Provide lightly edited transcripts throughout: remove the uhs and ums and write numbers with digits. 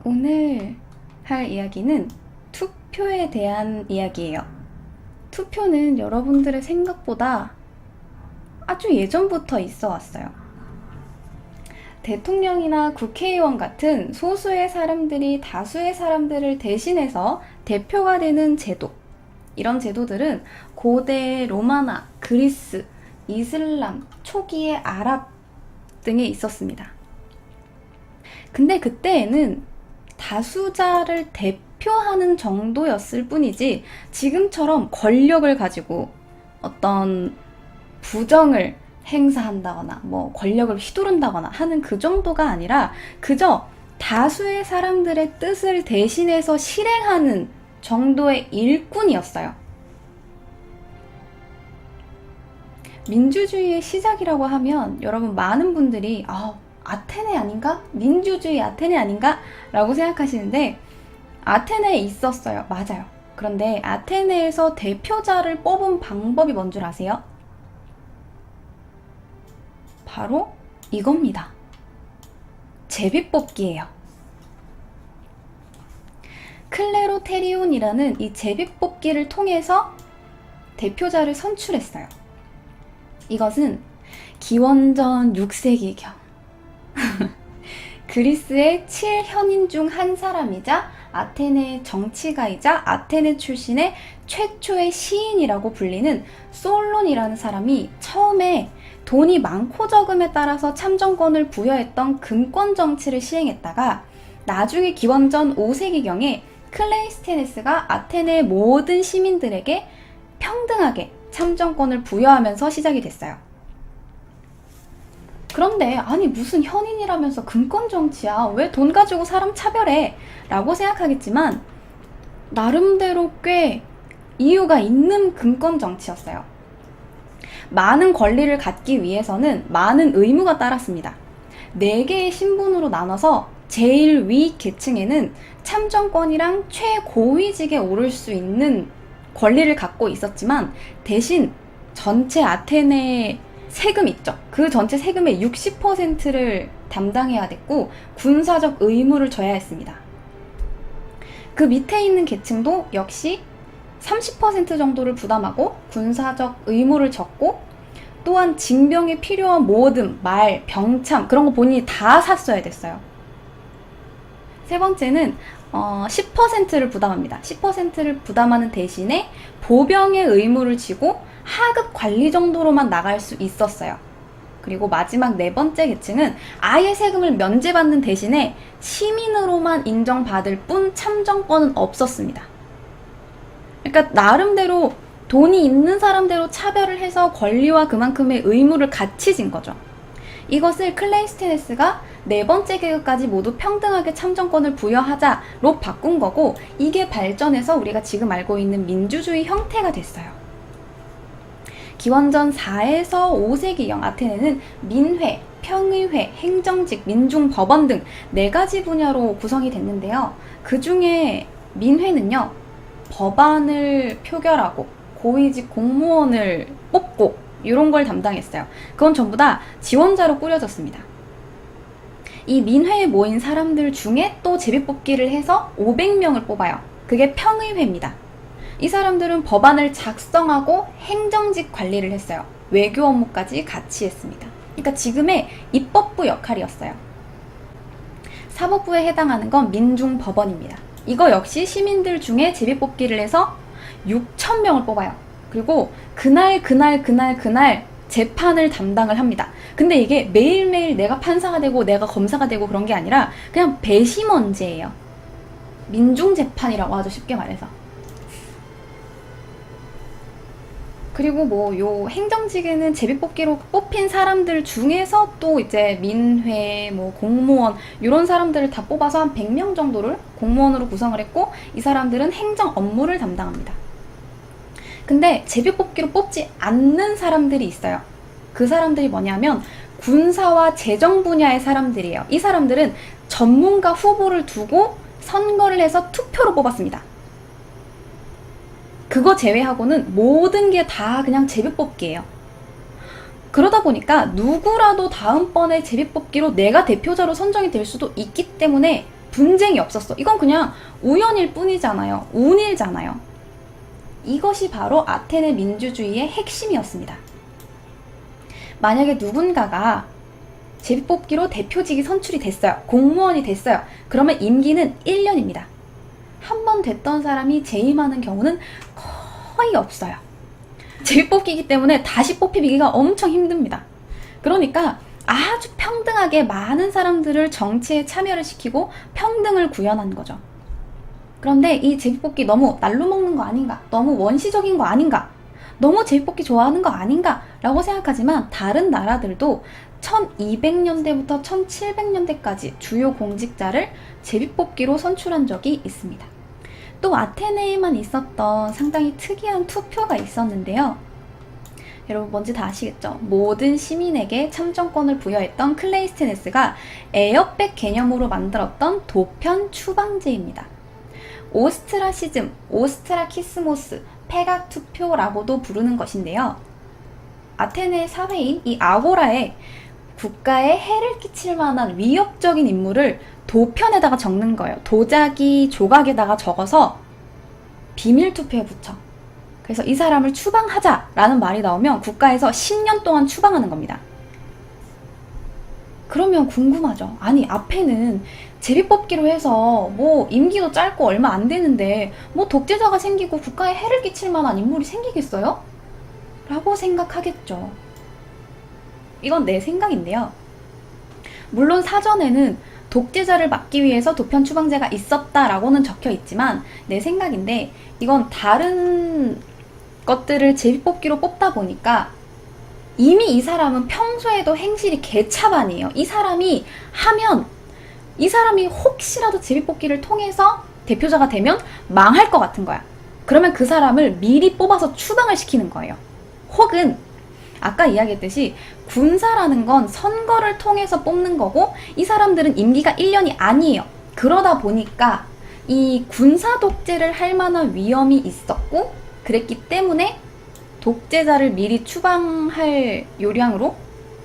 오늘 할 이야기는 투표에 대한 이야기예요. 투표는 여러분들의 생각보다 아주 예전부터 있어 왔어요. 대통령이나 국회의원 같은 소수의 사람들이 다수의 사람들을 대신해서 대표가 되는 제도. 이런 제도들은 고대 로마나 그리스, 이슬람, 초기의 아랍 등에 있었습니다. 근데 그때에는 다수자를 대표하는 정도였을 뿐이지 지금처럼 권력을 가지고 어떤 부정을 행사한다거나 권력을 휘두른다거나 하는 그 정도가 아니라 그저 다수의 사람들의 뜻을 대신해서 실행하는 정도의 일꾼이었어요. 민주주의의 시작이라고 하면 여러분 많은 분들이 아테네 아닌가? 민주주의 아테네 아닌가? 라고 생각하시는데 아테네에 있었어요. 맞아요. 그런데 아테네에서 대표자를 뽑은 방법이 뭔 줄 아세요? 바로 이겁니다. 제비뽑기예요. 클레로테리온이라는 이 제비뽑기를 통해서 대표자를 선출했어요. 이것은 기원전 6세기경 그리스의 7현인 중 한 사람이자 아테네의 정치가이자 아테네 출신의 최초의 시인이라고 불리는 솔론이라는 사람이 처음에 돈이 많고 적음에 따라서 참정권을 부여했던 금권 정치를 시행했다가 나중에 기원전 5세기경에 클레이스테네스가 아테네의 모든 시민들에게 평등하게 참정권을 부여하면서 시작이 됐어요. 그런데 아니 무슨 현인이라면서 금권 정치야, 왜 돈 가지고 사람 차별해? 라고 생각하겠지만 나름대로 꽤 이유가 있는 금권 정치였어요. 많은 권리를 갖기 위해서는 많은 의무가 따랐습니다. 4개의 신분으로 나눠서 제일 위 계층에는 참정권이랑 최고위직에 오를 수 있는 권리를 갖고 있었지만 대신 전체 아테네의 세금 있죠. 그 전체 세금의 60%를 담당해야 됐고 군사적 의무를 져야 했습니다. 그 밑에 있는 계층도 역시 30% 정도를 부담하고 군사적 의무를 졌고 또한 징병에 필요한 모든 말, 병참 그런 거 본인이 다 샀어야 됐어요. 세 번째는 10%를 부담합니다. 10%를 부담하는 대신에 보병의 의무를 지고 하급 관리 정도로만 나갈 수 있었어요. 그리고 마지막 4번째 계층은 아예 세금을 면제받는 대신에 시민으로만 인정받을 뿐 참정권은 없었습니다. 그러니까 나름대로 돈이 있는 사람대로 차별을 해서 권리와 그만큼의 의무를 같이 진 거죠. 이것을 클레이스테네스가 4번째 계급까지 모두 평등하게 참정권을 부여하자로 바꾼 거고 이게 발전해서 우리가 지금 알고 있는 민주주의 형태가 됐어요. 기원전 4에서 5세기경 아테네는 민회, 평의회, 행정직, 민중법원 등 4가지 분야로 구성이 됐는데요. 그 중에 민회는요, 법안을 표결하고 고위직 공무원을 뽑고 이런 걸 담당했어요. 그건 전부 다 지원자로 꾸려졌습니다. 이 민회에 모인 사람들 중에 또 제비뽑기를 해서 500명을 뽑아요. 그게 평의회입니다. 이 사람들은 법안을 작성하고 행정직 관리를 했어요. 외교 업무까지 같이 했습니다. 그러니까 지금의 입법부 역할이었어요. 사법부에 해당하는 건 민중법원입니다. 이거 역시 시민들 중에 제비뽑기를 해서 6,000명을 뽑아요. 그리고 그날 재판을 담당을 합니다. 근데 이게 매일매일 내가 판사가 되고 내가 검사가 되고 그런 게 아니라 그냥 배심원제예요. 민중재판이라고 하죠, 쉽게 말해서. 그리고 요 행정직에는 제비뽑기로 뽑힌 사람들 중에서 또 이제 민회, 공무원 이런 사람들을 다 뽑아서 한 100명 정도를 공무원으로 구성을 했고 이 사람들은 행정 업무를 담당합니다. 근데 제비뽑기로 뽑지 않는 사람들이 있어요. 그 사람들이 뭐냐면 군사와 재정 분야의 사람들이에요. 이 사람들은 전문가 후보를 두고 선거를 해서 투표로 뽑았습니다. 그거 제외하고는 모든 게 다 그냥 제비뽑기예요. 그러다 보니까 누구라도 다음번에 제비뽑기로 내가 대표자로 선정이 될 수도 있기 때문에 분쟁이 없었어. 이건 그냥 우연일 뿐이잖아요. 운일잖아요. 이것이 바로 아테네 민주주의의 핵심이었습니다. 만약에 누군가가 제비뽑기로 대표직이 선출이 됐어요. 공무원이 됐어요. 그러면 임기는 1년입니다. 한 번 됐던 사람이 재임하는 경우는 거의 없어요. 제비뽑기이기 때문에 다시 뽑히기가 엄청 힘듭니다. 그러니까 아주 평등하게 많은 사람들을 정치에 참여를 시키고 평등을 구현한 거죠. 그런데 이 제비뽑기 너무 날로 먹는 거 아닌가? 너무 원시적인 거 아닌가? 너무 제비뽑기 좋아하는 거 아닌가? 라고 생각하지만 다른 나라들도 1200년대부터 1700년대까지 주요 공직자를 제비뽑기로 선출한 적이 있습니다. 또 아테네에만 있었던 상당히 특이한 투표가 있었는데요. 여러분 뭔지 다 아시겠죠? 모든 시민에게 참정권을 부여했던 클레이스테네스가 에어백 개념으로 만들었던 도편 추방제입니다. 오스트라시즘, 오스트라키스모스, 폐각 투표라고도 부르는 것인데요. 아테네 사회인 이 아고라에 국가에 해를 끼칠 만한 위협적인 인물을 도편에다가 적는 거예요. 도자기 조각에다가 적어서 비밀 투표에 붙여. 그래서 이 사람을 추방하자라는 말이 나오면 국가에서 10년 동안 추방하는 겁니다. 그러면 궁금하죠. 아니 앞에는 제비뽑기로 해서 뭐 임기도 짧고 얼마 안 되는데 뭐 독재자가 생기고 국가에 해를 끼칠 만한 인물이 생기겠어요? 라고 생각하겠죠. 이건 내 생각인데요. 물론 사전에는 독재자를 막기 위해서 도편 추방제가 있었다라고는 적혀 있지만 내 생각인데 이건 다른 것들을 제비뽑기로 뽑다 보니까 이미 이 사람은 평소에도 행실이 개차반이에요. 이 사람이 하면 이 사람이 혹시라도 제비뽑기를 통해서 대표자가 되면 망할 것 같은 거야. 그러면 그 사람을 미리 뽑아서 추방을 시키는 거예요. 혹은 아까 이야기했듯이 군사라는 건 선거를 통해서 뽑는 거고 이 사람들은 임기가 1년이 아니에요. 그러다 보니까 이 군사 독재를 할 만한 위험이 있었고 그랬기 때문에 독재자를 미리 추방할 요량으로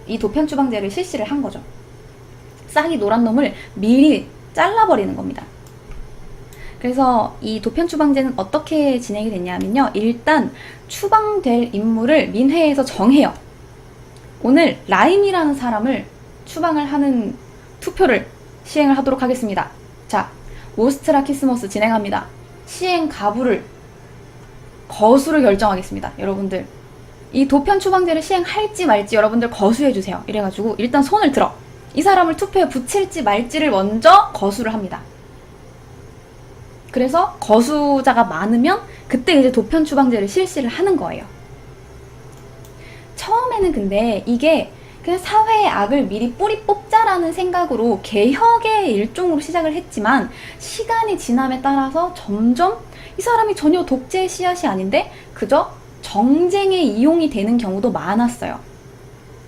이 도편 추방제를 실시를 한 거죠. 싹이 노란 놈을 미리 잘라버리는 겁니다. 그래서 이 도편 추방제는 어떻게 진행이 됐냐면요. 일단 추방될 인물을 민회에서 정해요. 오늘 라임이라는 사람을 추방을 하는 투표를 시행을 하도록 하겠습니다. 자, 오스트라키스모스 진행합니다. 시행 가부를 거수를 결정하겠습니다. 여러분들 이 도편 추방제를 시행할지 말지 여러분들 거수해주세요. 이래가지고 일단 손을 들어 이 사람을 투표에 붙일지 말지를 먼저 거수를 합니다. 그래서 거수자가 많으면 그때 이제 도편 추방제를 실시를 하는 거예요. 처음에는 근데 이게 그냥 사회의 악을 미리 뿌리 뽑자라는 생각으로 개혁의 일종으로 시작을 했지만 시간이 지남에 따라서 점점 이 사람이 전혀 독재의 씨앗이 아닌데 그저 정쟁에 이용이 되는 경우도 많았어요.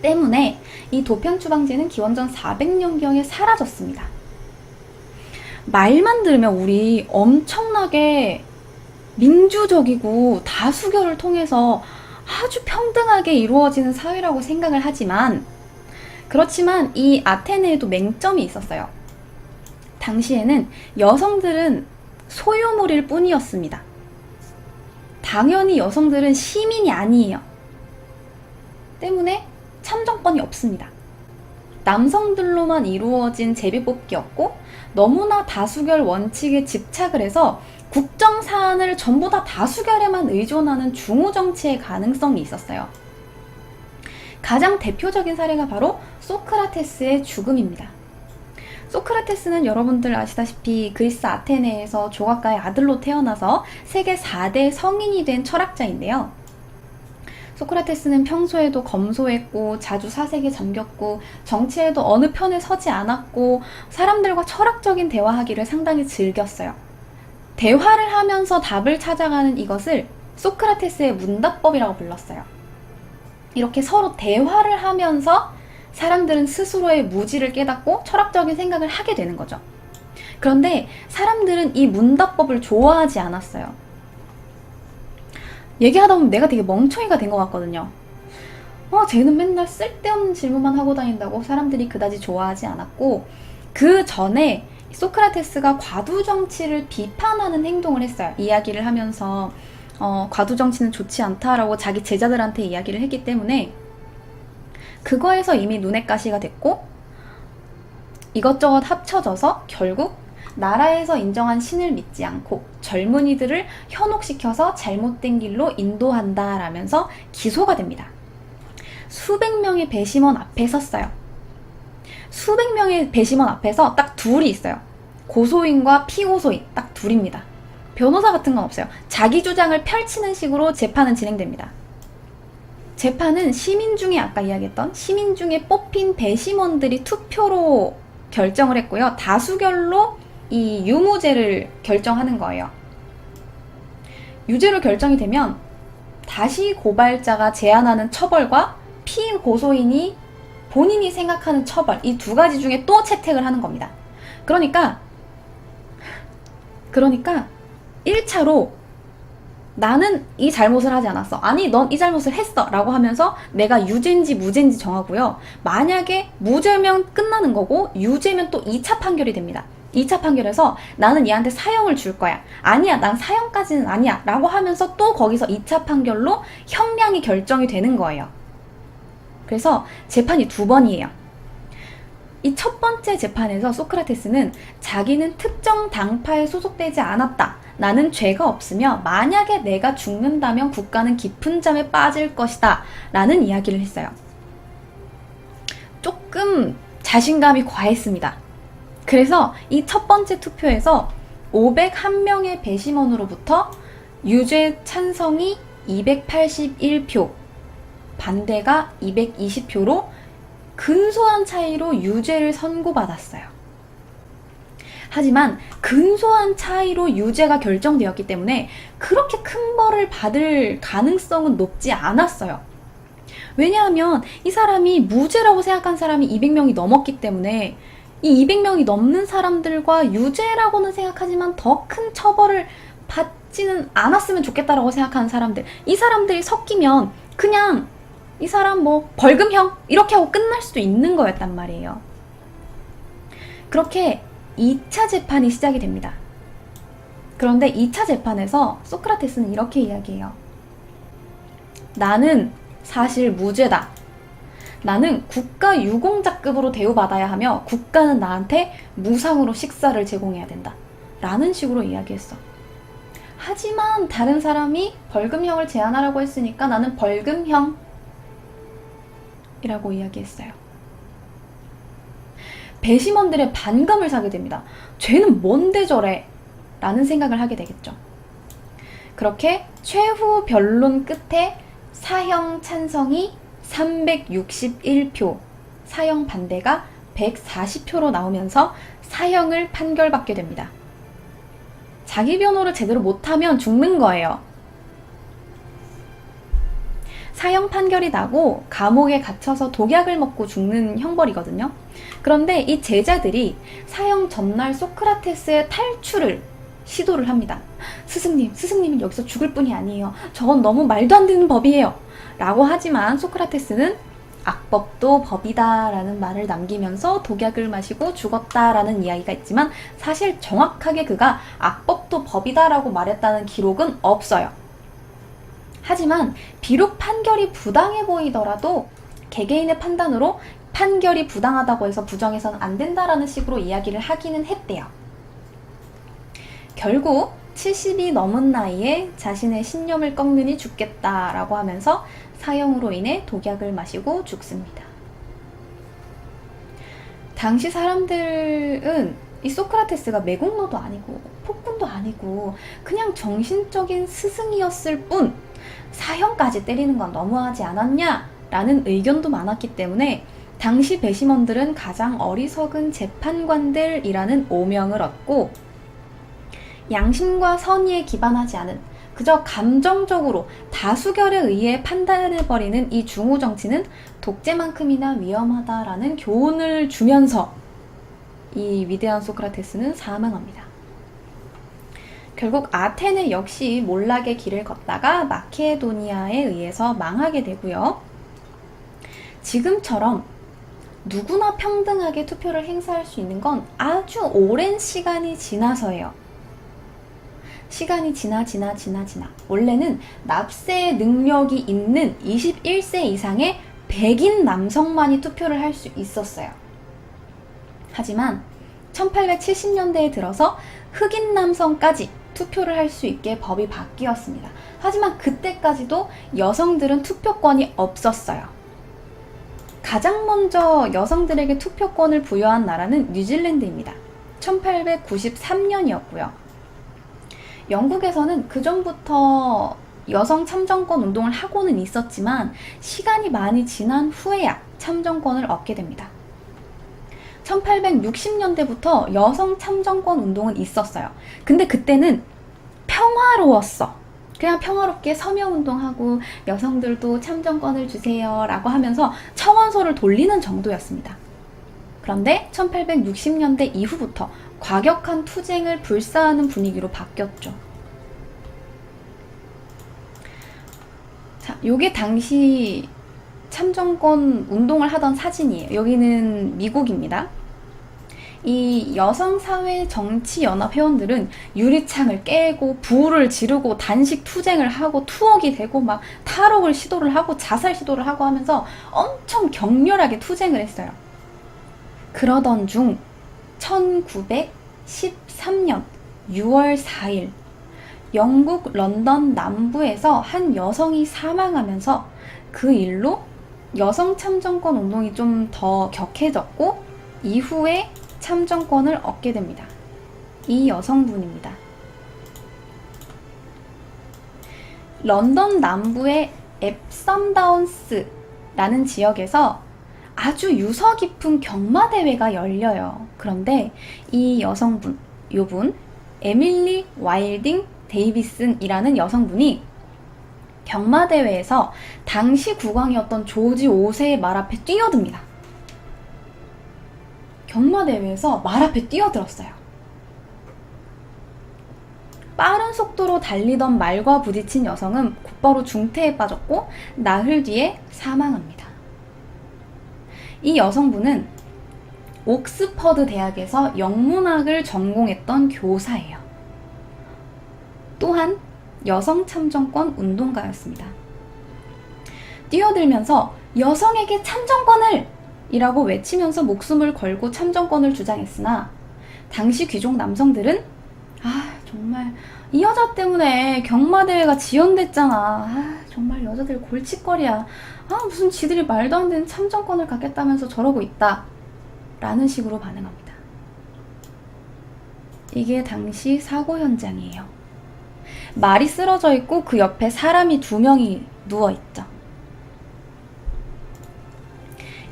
때문에 이 도편 추방제는 기원전 400년경에 사라졌습니다. 말만 들으면 우리 엄청나게 민주적이고 다수결을 통해서 아주 평등하게 이루어지는 사회라고 생각을 하지만 그렇지만 이 아테네에도 맹점이 있었어요. 당시에는 여성들은 소유물일 뿐이었습니다. 당연히 여성들은 시민이 아니에요. 때문에 참정권이 없습니다. 남성들로만 이루어진 제비뽑기였고 너무나 다수결 원칙에 집착을 해서 국정 사안을 전부 다 다수결에만 의존하는 중우 정치의 가능성이 있었어요. 가장 대표적인 사례가 바로 소크라테스의 죽음입니다. 소크라테스는 여러분들 아시다시피 그리스 아테네에서 조각가의 아들로 태어나서 세계 4대 성인이 된 철학자인데요. 소크라테스는 평소에도 검소했고 자주 사색에 잠겼고 정치에도 어느 편에 서지 않았고 사람들과 철학적인 대화하기를 상당히 즐겼어요. 대화를 하면서 답을 찾아가는 이것을 소크라테스의 문답법이라고 불렀어요. 이렇게 서로 대화를 하면서 사람들은 스스로의 무지를 깨닫고 철학적인 생각을 하게 되는 거죠. 그런데 사람들은 이 문답법을 좋아하지 않았어요. 얘기하다 보면 내가 되게 멍청이가 된 것 같거든요. 쟤는 맨날 쓸데없는 질문만 하고 다닌다고 사람들이 그다지 좋아하지 않았고 그 전에 소크라테스가 과두 정치를 비판하는 행동을 했어요. 이야기를 하면서 과두 정치는 좋지 않다라고 자기 제자들한테 이야기를 했기 때문에 그거에서 이미 눈엣 가시가 됐고, 이것저것 합쳐져서 결국 나라에서 인정한 신을 믿지 않고 젊은이들을 현혹시켜서 잘못된 길로 인도한다라면서 기소가 됩니다. 수백 명의 배심원 앞에 섰어요. 수백 명의 배심원 앞에서 딱 둘이 있어요. 고소인과 피고소인 딱 둘입니다. 변호사 같은 건 없어요. 자기 주장을 펼치는 식으로 재판은 진행됩니다. 재판은 시민 중에 아까 이야기했던 시민 중에 뽑힌 배심원들이 투표로 결정을 했고요. 다수결로 이 유무죄를 결정하는 거예요. 유죄로 결정이 되면 다시 고발자가 제안하는 처벌과 피고소인이 본인이 생각하는 처벌, 이 두 가지 중에 또 채택을 하는 겁니다. 그러니까 1차로 나는 이 잘못을 하지 않았어. 아니, 넌 이 잘못을 했어. 라고 하면서 내가 유죄인지 무죄인지 정하고요. 만약에 무죄면 끝나는 거고 유죄면 또 2차 판결이 됩니다. 2차 판결에서 나는 얘한테 사형을 줄 거야. 아니야, 난 사형까지는 아니야. 라고 하면서 또 거기서 2차 판결로 형량이 결정이 되는 거예요. 그래서 재판이 두 번이에요. 이 첫 번째 재판에서 소크라테스는 자기는 특정 당파에 소속되지 않았다. 나는 죄가 없으며 만약에 내가 죽는다면 국가는 깊은 잠에 빠질 것이다. 라는 이야기를 했어요. 조금 자신감이 과했습니다. 그래서 이 첫 번째 투표에서 501명의 배심원으로부터 유죄 찬성이 281표, 반대가 220표로 근소한 차이로 유죄를 선고받았어요. 하지만 근소한 차이로 유죄가 결정되었기 때문에 그렇게 큰 벌을 받을 가능성은 높지 않았어요. 왜냐하면 이 사람이 무죄라고 생각한 사람이 200명이 넘었기 때문에 이 200명이 넘는 사람들과 유죄라고는 생각하지만 더 큰 처벌을 받지는 않았으면 좋겠다라고 생각하는 사람들, 이 사람들이 섞이면 그냥 이 사람 뭐 벌금형 이렇게 하고 끝날 수도 있는 거였단 말이에요. 그렇게 2차 재판이 시작이 됩니다. 그런데 2차 재판에서 소크라테스는 이렇게 이야기해요. 나는 사실 무죄다. 나는 국가 유공자급으로 대우받아야 하며 국가는 나한테 무상으로 식사를 제공해야 된다. 라는 식으로 이야기했어. 하지만 다른 사람이 벌금형을 제한하라고 했으니까 나는 벌금형 이라고 이야기했어요. 배심원들의 반감을 사게 됩니다. 쟤는 뭔데 저래? 라는 생각을 하게 되겠죠. 그렇게 최후 변론 끝에 사형 찬성이 361표, 사형 반대가 140표로 나오면서 사형을 판결받게 됩니다. 자기 변호를 제대로 못하면 죽는 거예요. 사형 판결이 나고 감옥에 gat혀서 독약을 먹고 죽는 형벌이거든요. 그런데 이 제자들이 사형 전날 소크라테스의 탈출을 시도를 합니다. 스승님은 여기서 죽을 뿐이 아니에요. 저건 너무 말도 안 되는 법이에요. 라고 하지만 소크라테스는 악법도 법이다 라는 말을 남기면서 독약을 마시고 죽었다 라는 이야기가 있지만 사실 정확하게 그가 악법도 법이다 라고 말했다는 기록은 없어요. 하지만 비록 판결이 부당해 보이더라도 개개인의 판단으로 판결이 부당하다고 해서 부정해서는 안 된다라는 식으로 이야기를 하기는 했대요. 결국 70이 넘은 나이에 자신의 신념을 꺾느니 죽겠다라고 하면서 사형으로 인해 독약을 마시고 죽습니다. 당시 사람들은 이 소크라테스가 매국노도 아니고 폭군도 아니고 그냥 정신적인 스승이었을 뿐 사형까지 때리는 건 너무하지 않았냐? 라는 의견도 많았기 때문에 당시 배심원들은 가장 어리석은 재판관들이라는 오명을 얻고 양심과 선의에 기반하지 않은 그저 감정적으로 다수결에 의해 판단해버리는 이 중후 정치는 독재만큼이나 위험하다라는 교훈을 주면서 이 위대한 소크라테스는 사망합니다. 결국 아테네 역시 몰락의 길을 걷다가 마케도니아에 의해서 망하게 되고요. 지금처럼 누구나 평등하게 투표를 행사할 수 있는 건 아주 오랜 시간이 지나서예요. 시간이 지나. 원래는 납세 능력이 있는 21세 이상의 백인 남성만이 투표를 할 수 있었어요. 하지만 1870년대에 들어서 흑인 남성까지 투표를 할 수 있게 법이 바뀌었습니다. 하지만 그때까지도 여성들은 투표권이 없었어요. 가장 먼저 여성들에게 투표권을 부여한 나라는 뉴질랜드입니다. 1893년이었고요. 영국에서는 그전부터 여성 참정권 운동을 하고는 있었지만 시간이 많이 지난 후에야 참정권을 얻게 됩니다. 1860년대부터 여성 참정권 운동은 있었어요. 근데 그때는 평화로웠어. 그냥 평화롭게 서명운동하고 여성들도 참정권을 주세요 라고 하면서 청원서를 돌리는 정도였습니다. 그런데 1860년대 이후부터 과격한 투쟁을 불사하는 분위기로 바뀌었죠. 자, 요게 당시 참정권 운동을 하던 사진이에요. 여기는 미국입니다. 이 여성사회정치연합 회원들은 유리창을 깨고 불을 지르고 단식 투쟁을 하고 투옥이 되고 막 탈옥을 시도를 하고 자살 시도를 하고 하면서 엄청 격렬하게 투쟁을 했어요. 그러던 중 1913년 6월 4일 영국 런던 남부에서 한 여성이 사망하면서 그 일로 여성 참정권 운동이 좀 더 격해졌고 이후에 참정권을 얻게 됩니다. 이 여성분입니다. 런던 남부의 앱섬다운스라는 지역에서 아주 유서 깊은 경마대회가 열려요. 그런데 이 여성분, 요분 에밀리 와일딩 데이비슨이라는 여성분이 경마대회에서 당시 국왕이었던 조지 5세의 말 앞에 뛰어듭니다. 경마대회에서 말 앞에 뛰어들었어요. 빠른 속도로 달리던 말과 부딪힌 여성은 곧바로 중태에 빠졌고 나흘 뒤에 사망합니다. 이 여성분은 옥스퍼드 대학에서 영문학을 전공했던 교사예요. 또한 여성 참정권 운동가였습니다. 뛰어들면서 여성에게 참정권을! 이라고 외치면서 목숨을 걸고 참정권을 주장했으나 당시 귀족 남성들은 정말 이 여자 때문에 경마대회가 지연됐잖아. 정말 여자들 골칫거리야. 무슨 지들이 말도 안 되는 참정권을 갖겠다면서 저러고 있다. 라는 식으로 반응합니다. 이게 당시 사고 현장이에요. 말이 쓰러져 있고 그 옆에 사람이 2명이 누워있죠.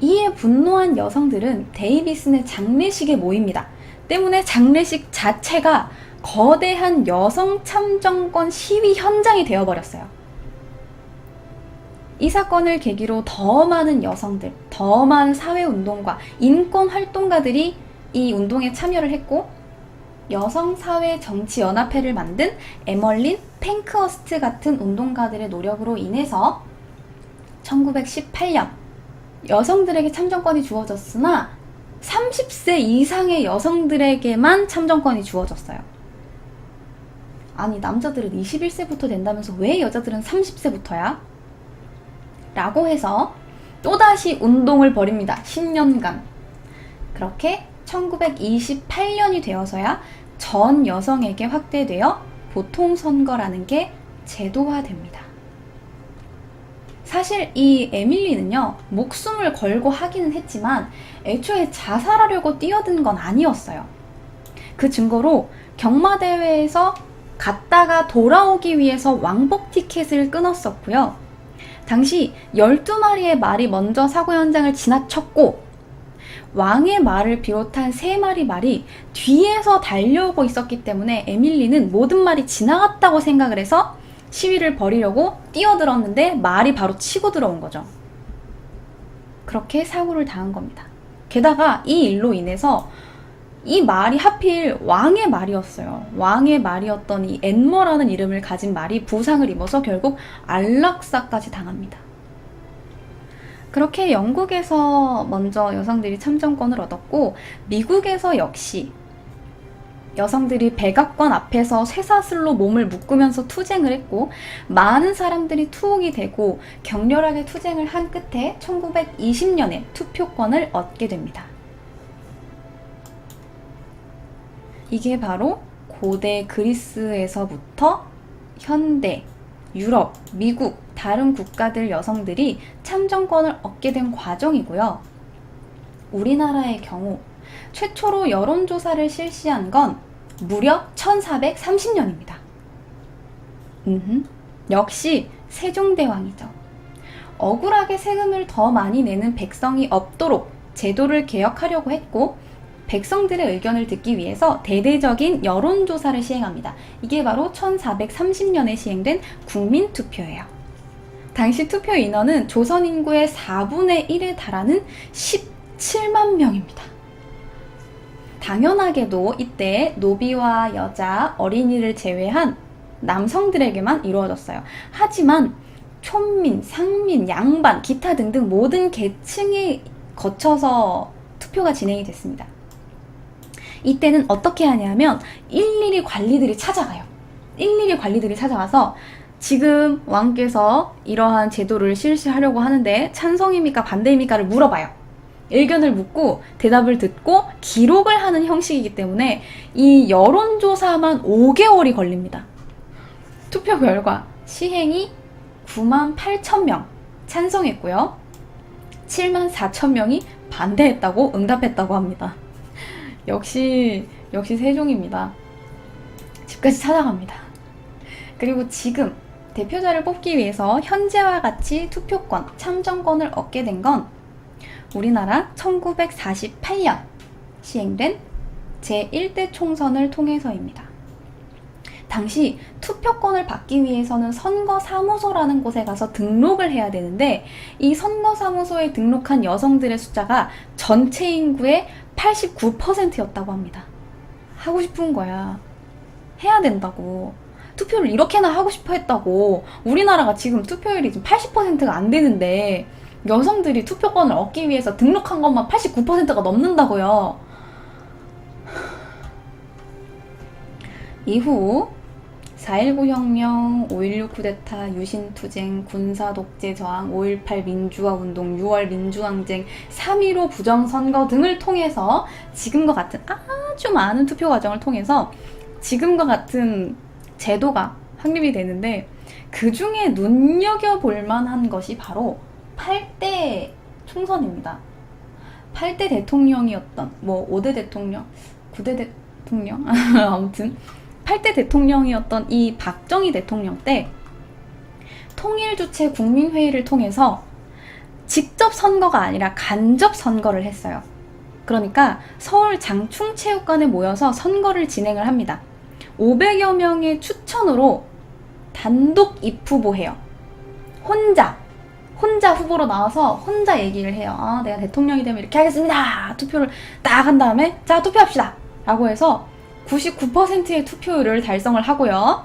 이에 분노한 여성들은 데이비슨의 장례식에 모입니다. 때문에 장례식 자체가 거대한 여성 참정권 시위 현장이 되어버렸어요. 이 사건을 계기로 더 많은 여성들, 더 많은 사회운동가, 인권활동가들이 이 운동에 참여를 했고 여성사회정치연합회를 만든 에멀린 팽크허스트 같은 운동가들의 노력으로 인해서 1918년 여성들에게 참정권이 주어졌으나 30세 이상의 여성들에게만 참정권이 주어졌어요. 아니 남자들은 21세부터 된다면서 왜 여자들은 30세부터야? 라고 해서 또다시 운동을 벌입니다. 10년간. 그렇게 1928년이 되어서야 전 여성에게 확대되어 보통선거라는 게 제도화됩니다. 사실 이 에밀리는요, 목숨을 걸고 하기는 했지만 애초에 자살하려고 뛰어든 건 아니었어요. 그 증거로 경마대회에서 갔다가 돌아오기 위해서 왕복 티켓을 끊었었고요. 당시 12마리의 말이 먼저 사고 현장을 지나쳤고 왕의 말을 비롯한 3마리 말이 뒤에서 달려오고 있었기 때문에 에밀리는 모든 말이 지나갔다고 생각을 해서 시위를 벌이려고 뛰어들었는데 말이 바로 치고 들어온 거죠. 그렇게 사고를 당한 겁니다. 게다가 이 일로 인해서 이 말이 하필 왕의 말이었어요. 왕의 말이었던 이 앤머라는 이름을 가진 말이 부상을 입어서 결국 안락사까지 당합니다. 그렇게 영국에서 먼저 여성들이 참정권을 얻었고, 미국에서 역시 여성들이 백악관 앞에서 쇠사슬로 몸을 묶으면서 투쟁을 했고, 많은 사람들이 투옥이 되고 격렬하게 투쟁을 한 끝에 1920년에 투표권을 얻게 됩니다. 이게 바로 고대 그리스에서부터 현대 유럽, 미국, 다른 국가들 여성들이 참정권을 얻게 된 과정이고요. 우리나라의 경우 최초로 여론조사를 실시한 건 무려 1430년입니다. 역시 세종대왕이죠. 억울하게 세금을 더 많이 내는 백성이 없도록 제도를 개혁하려고 했고, 백성들의 의견을 듣기 위해서 대대적인 여론조사를 시행합니다. 이게 바로 1430년에 시행된 국민투표예요. 당시 투표 인원은 조선 인구의 4분의 1에 달하는 17만 명입니다. 당연하게도 이때 노비와 여자, 어린이를 제외한 남성들에게만 이루어졌어요. 하지만 촌민, 상민, 양반, 기타 등등 모든 계층이 거쳐서 투표가 진행이 됐습니다. 이때는 어떻게 하냐면 일일이 관리들이 찾아가요. 일일이 관리들이 찾아가서 지금 왕께서 이러한 제도를 실시하려고 하는데 찬성입니까 반대입니까를 물어봐요. 의견을 묻고 대답을 듣고 기록을 하는 형식이기 때문에 이 여론조사만 5개월이 걸립니다. 투표 결과 시행이 9만 8천 명 찬성했고요. 7만 4천 명이 반대했다고 응답했다고 합니다. 역시 세종입니다. 집까지 찾아갑니다. 그리고 지금 대표자를 뽑기 위해서 현재와 같이 투표권, 참정권을 얻게 된 건 우리나라 1948년 시행된 제1대 총선을 통해서입니다. 당시 투표권을 받기 위해서는 선거사무소라는 곳에 가서 등록을 해야 되는데, 이 선거사무소에 등록한 여성들의 숫자가 전체 인구의 89%였다고 합니다. 하고 싶은 거야. 해야 된다고. 투표를 이렇게나 하고 싶어 했다고. 우리나라가 지금 투표율이 지금 80%가 안 되는데 여성들이 투표권을 얻기 위해서 등록한 것만 89%가 넘는다고요. 이후 4.19 혁명, 5.16 쿠데타, 유신투쟁, 군사독재 저항, 5.18 민주화운동, 6월 민주항쟁, 3.15 부정선거 등을 통해서 지금과 같은 아주 많은 투표 과정을 통해서 지금과 같은 제도가 확립이 되는데, 그 중에 눈여겨볼 만한 것이 바로 8대 총선입니다. 8대 대통령이었던, 5대 대통령, 9대 대통령? 아무튼 8대 대통령이었던 이 박정희 대통령 때 통일주체 국민회의를 통해서 직접 선거가 아니라 간접 선거를 했어요. 그러니까 서울 장충체육관에 모여서 선거를 진행을 합니다. 500여 명의 추천으로 단독 입후보해요. 혼자 후보로 나와서 혼자 얘기를 해요. 내가 대통령이 되면 이렇게 하겠습니다. 투표를 딱 한 다음에 자, 투표합시다 라고 해서 99%의 투표율을 달성을 하고요.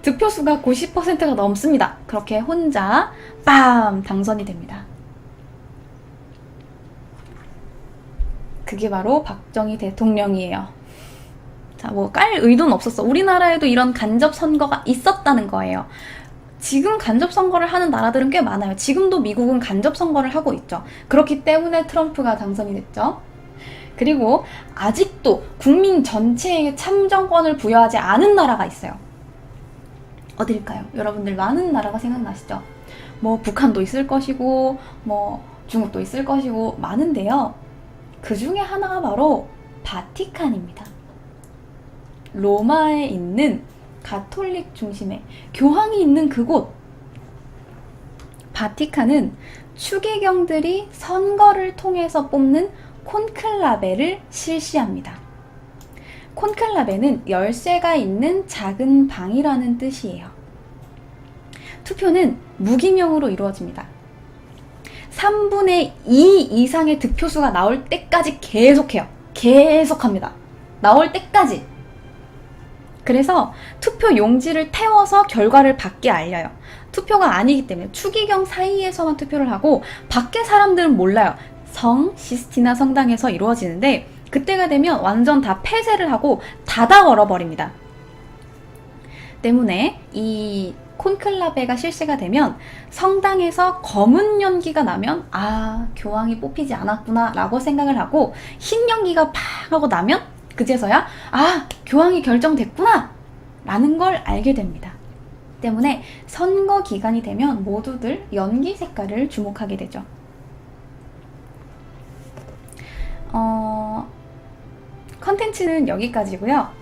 득표수가 90%가 넘습니다. 그렇게 혼자 빰! 당선이 됩니다. 그게 바로 박정희 대통령이에요. 자, 깔 의도는 없었어. 우리나라에도 이런 간접 선거가 있었다는 거예요. 지금 간접 선거를 하는 나라들은 꽤 많아요. 지금도 미국은 간접 선거를 하고 있죠. 그렇기 때문에 트럼프가 당선이 됐죠. 그리고 아직도 국민 전체에게 참정권을 부여하지 않은 나라가 있어요. 어딜까요? 여러분들 많은 나라가 생각나시죠? 북한도 있을 것이고, 중국도 있을 것이고, 많은데요. 그 중에 하나가 바로 바티칸입니다. 로마에 있는 가톨릭 중심의 교황이 있는 그곳. 바티칸은 추기경들이 선거를 통해서 뽑는 콘클라베를 실시합니다. 콘클라베는 열쇠가 있는 작은 방이라는 뜻이에요. 투표는 무기명으로 이루어집니다. 3분의 2 이상의 득표수가 나올 때까지 계속해요. 계속합니다. 나올 때까지. 그래서 투표 용지를 태워서 결과를 밖에 알려요. 투표가 아니기 때문에 추기경 사이에서만 투표를 하고 밖에 사람들은 몰라요. 성 시스티나 성당에서 이루어지는데 그때가 되면 완전 다 폐쇄를 하고 닫아 걸어버립니다. 때문에 이 콘클라베가 실시가 되면 성당에서 검은 연기가 나면 아, 교황이 뽑히지 않았구나 라고 생각을 하고 흰 연기가 팍 하고 나면 그제서야 아, 교황이 결정됐구나 라는 걸 알게 됩니다. 때문에 선거 기간이 되면 모두들 연기 색깔을 주목하게 되죠. 컨텐츠는 여기까지고요.